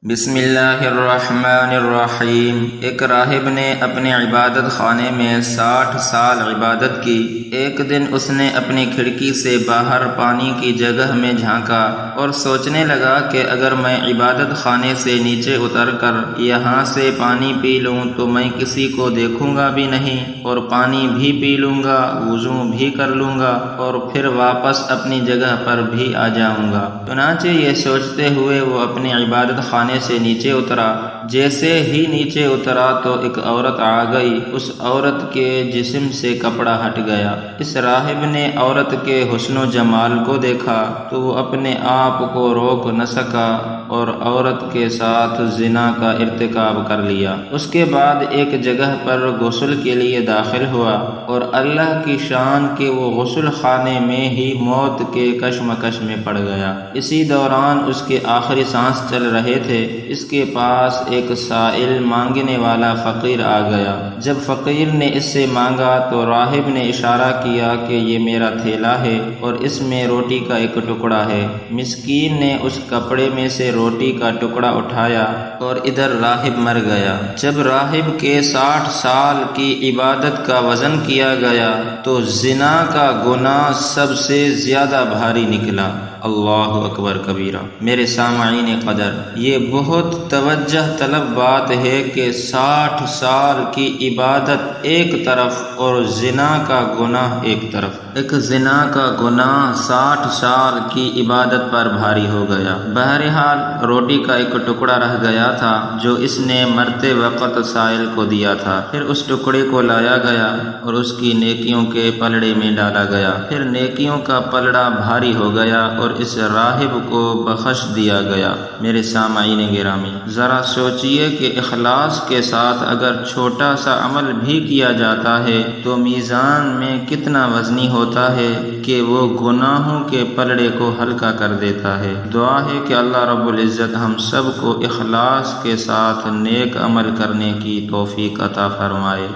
بسم اللہ الرحمن الرحیم۔ ایک راہب نے اپنے عبادت خانے میں 60 سال عبادت کی۔ ایک دن اس نے اپنی کھڑکی سے باہر پانی کی جگہ میں جھانکا اور سوچنے لگا کہ اگر میں عبادت خانے سے نیچے اتر کر یہاں سے پانی پی لوں تو میں کسی کو دیکھوں گا بھی نہیں اور پانی بھی پی لوں گا، وضو بھی کر لوں گا اور پھر واپس اپنی جگہ پر بھی آ جاؤں گا۔ چنانچہ یہ سوچتے ہوئے وہ اپنی عبادت خانے سے نیچے اترا۔ جیسے ہی نیچے اترا تو ایک عورت آ گئی۔ اس عورت کے جسم سے کپڑا ہٹ گیا۔ اس راہب نے عورت کے حسن و جمال کو دیکھا تو وہ اپنے آپ کو روک نہ سکا اور عورت کے ساتھ زنا کا ارتکاب کر لیا۔ اس کے بعد ایک جگہ پر غسل کے لیے داخل ہوا اور اللہ کی شان کہ وہ غسل خانے میں ہی موت کے کشمکش میں پڑ گیا۔ اسی دوران اس کے آخری سانس چل رہے تھے۔ اس کے پاس ایک سائل مانگنے والا فقیر آ گیا۔ جب فقیر نے اس سے مانگا تو راہب نے اشارہ کیا کہ یہ میرا تھیلا ہے اور اس میں روٹی کا ایک ٹکڑا ہے۔ مسکین نے اس کپڑے میں سے روٹی کا ٹکڑا اٹھایا اور ادھر راہب مر گیا۔ جب راہب کے 60 سال کی عبادت کا وزن کیا گیا تو زنا کا گناہ سب سے زیادہ بھاری نکلا۔ اللہ اکبر کبیرہ۔ میرے سامعین قدر، یہ بہت توجہ طلب بات ہے کہ 60 سال کی عبادت ایک طرف اور زنا کا گناہ ایک طرف۔ ایک زنا کا گناہ 60 سال کی عبادت پر بھاری ہو گیا۔ بہرحال روٹی کا ایک ٹکڑا رہ گیا تھا جو اس نے مرتے وقت سائل کو دیا تھا۔ پھر اس ٹکڑے کو لایا گیا اور اس کی نیکیوں کے پلڑے میں ڈالا گیا۔ پھر نیکیوں کا پلڑا بھاری ہو گیا اور اس راہب کو بخش دیا گیا۔ میرے سامعین گرامی، ذرا سوچئے کہ اخلاص کے ساتھ اگر چھوٹا سا عمل بھی کیا جاتا ہے تو میزان میں کتنا وزنی ہوتا ہے کہ وہ گناہوں کے پلڑے کو ہلکا کر دیتا ہے۔ دعا ہے کہ اللہ رب العزت ہم سب کو اخلاص کے ساتھ نیک عمل کرنے کی توفیق عطا فرمائے۔